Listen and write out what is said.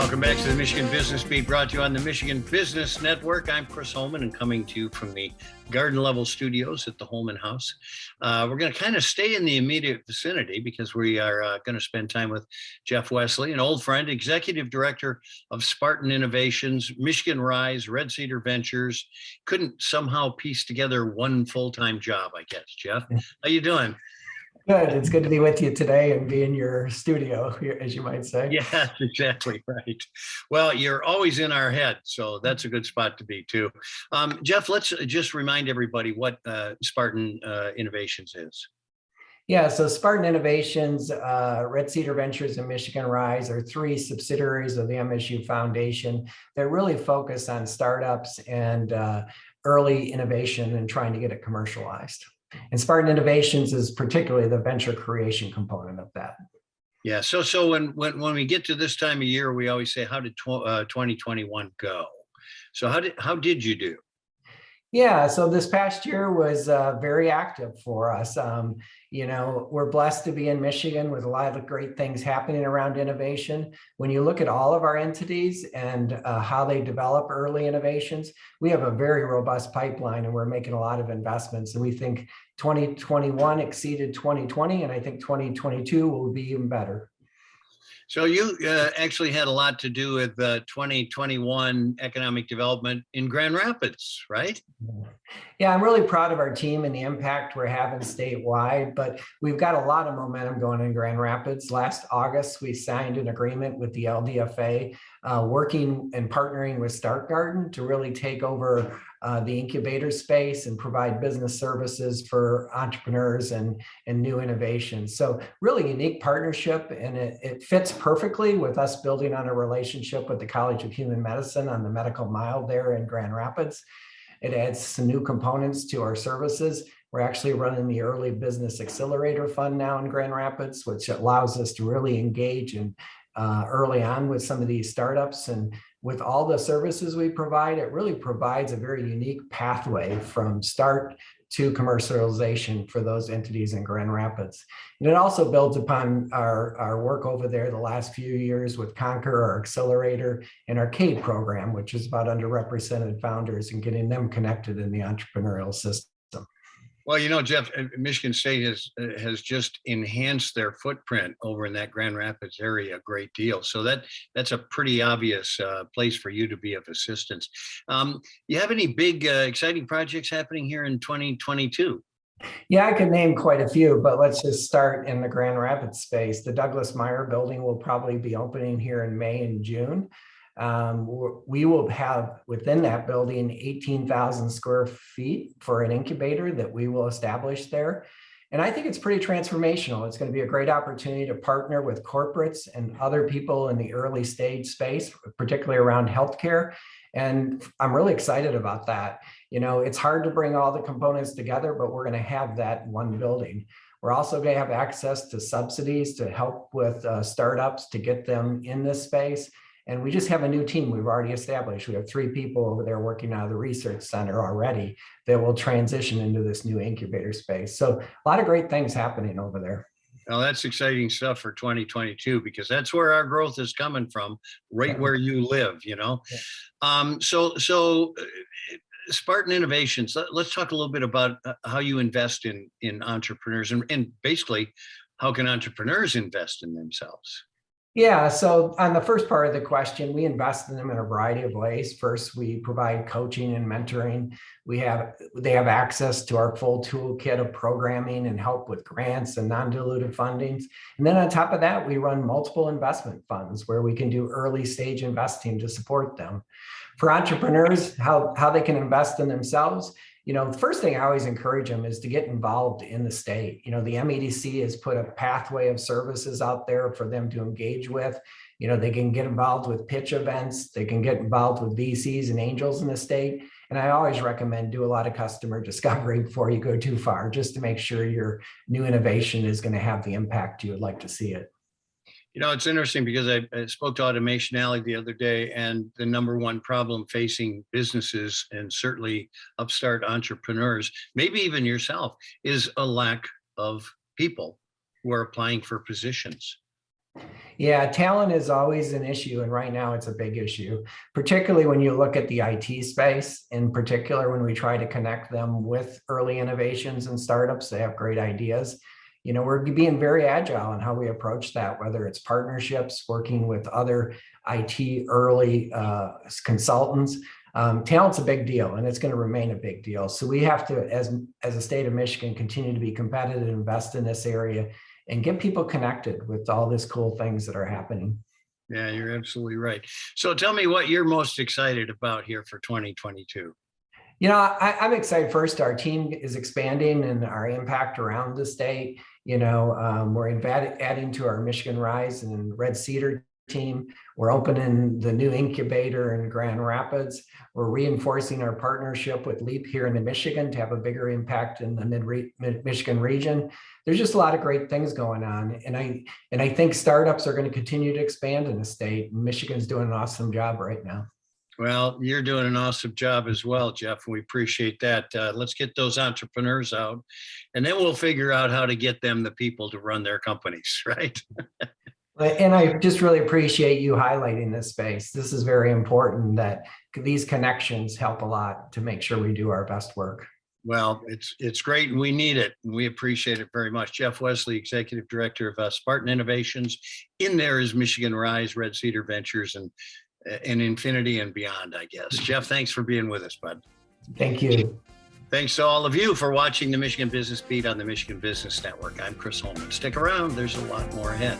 Welcome back to the Michigan Business Beat, brought to you on the Michigan Business Network. I'm Chris Holman and coming to you from the garden level studios at the Holman House. We're going to kind of stay in the immediate vicinity because we are going to spend time with Jeff Wesley, an old friend, Executive Director of Spartan Innovations, Michigan Rise, Red Cedar Ventures. Couldn't somehow piece together one full-time job, I guess. Jeff, how you doing? Good. It's good to be with you today and be in your studio, as you might say. Yeah, exactly right. Well, you're always in our head, so that's a good spot to be too. Jeff, let's just remind everybody what Spartan Innovations is. Yeah, so Spartan Innovations, Red Cedar Ventures, and Michigan Rise are three subsidiaries of the MSU Foundation that really focus on startups and early innovation and trying to get it commercialized. And Spartan Innovations is particularly the venture creation component of that. Yeah. So when we get to this time of year, we always say, "How did 2021 go?" So how did you do? Yeah, so this past year was very active for us. We're blessed to be in Michigan with a lot of great things happening around innovation. When you look at all of our entities and how they develop early innovations, we have a very robust pipeline and we're making a lot of investments. And we think 2021 exceeded 2020, and I think 2022 will be even better. So you actually had a lot to do with 2021 economic development in Grand Rapids, right? Yeah, I'm really proud of our team and the impact we're having statewide, but we've got a lot of momentum going in Grand Rapids. Last August, we signed an agreement with the LDFA, working and partnering with Start Garden to really take over the incubator space and provide business services for entrepreneurs and new innovations. So really unique partnership, and it fits perfectly with us building on a relationship with the College of Human Medicine on the medical mile there in Grand Rapids. It adds some new components to our services. We're actually running the Early Business Accelerator Fund now in Grand Rapids, which allows us to really engage in early on with some of these startups. And with all the services we provide, it really provides a very unique pathway from start to commercialization for those entities in Grand Rapids. And it also builds upon our work over there the last few years with Conquer, our accelerator, and our CADE program, which is about underrepresented founders and getting them connected in the entrepreneurial system. Well, Jeff, Michigan State has just enhanced their footprint over in that Grand Rapids area a great deal. So that's a pretty obvious place for you to be of assistance. You have any big, exciting projects happening here in 2022? Yeah, I could name quite a few, but let's just start in the Grand Rapids space. The Douglas Meyer building will probably be opening here in May and June. We will have within that building 18,000 square feet for an incubator that we will establish there. And I think it's pretty transformational. It's going to be a great opportunity to partner with corporates and other people in the early stage space, particularly around healthcare. And I'm really excited about that. It's hard to bring all the components together, but we're going to have that in one building. We're also going to have access to subsidies to help with startups to get them in this space. And we just have a new team we've already established. We have 3 people over there working out of the research center already that will transition into this new incubator space. So a lot of great things happening over there. Well, that's exciting stuff for 2022 because that's where our growth is coming from, right where you live, So Spartan Innovations, let's talk a little bit about how you invest in entrepreneurs and basically how can entrepreneurs invest in themselves? Yeah, so on the first part of the question, we invest in them in a variety of ways. First, we provide coaching and mentoring. They have access to our full toolkit of programming and help with grants and non-dilutive fundings. And then on top of that, we run multiple investment funds where we can do early stage investing to support them. For entrepreneurs, how they can invest in themselves, the first thing I always encourage them is to get involved in the state. The MEDC has put a pathway of services out there for them to engage with. They can get involved with pitch events. They can get involved with VCs and angels in the state. And I always recommend do a lot of customer discovery before you go too far, just to make sure your new innovation is going to have the impact you would like to see it. It's interesting because I spoke to Automation Alley the other day, and the number one problem facing businesses and certainly upstart entrepreneurs, maybe even yourself, is a lack of people who are applying for positions. Yeah, talent is always an issue, and right now it's a big issue, particularly when you look at the IT space, in particular when we try to connect them with early innovations and startups. They have great ideas. We're being very agile in how we approach that, whether it's partnerships, working with other IT early consultants. Talent's a big deal, and it's going to remain a big deal. So we have to, as a state of Michigan, continue to be competitive, invest in this area, and get people connected with all these cool things that are happening. Yeah, you're absolutely right. So tell me what you're most excited about here for 2022. I'm excited. First, our team is expanding and our impact around the state. We're adding to our Michigan Rise and Red Cedar team. We're opening the new incubator in Grand Rapids. We're reinforcing our partnership with LEAP here in Michigan to have a bigger impact in the mid-Michigan region. There's just a lot of great things going on. And I think startups are going to continue to expand in the state. Michigan's doing an awesome job right now. Well, you're doing an awesome job as well, Jeff. We appreciate that. Let's get those entrepreneurs out, and then we'll figure out how to get them the people to run their companies, right? And I just really appreciate you highlighting this space. This is very important, that these connections help a lot to make sure we do our best work. Well, it's great, and we need it, and we appreciate it very much. Jeff Wesley, Executive Director of Spartan Innovations. In there is Michigan Rise, Red Cedar Ventures, and infinity and beyond, I guess. Jeff, thanks for being with us, bud. Thank you. Thanks to all of you for watching the Michigan Business Beat on the Michigan Business Network. I'm Chris Holman. Stick around. There's a lot more ahead.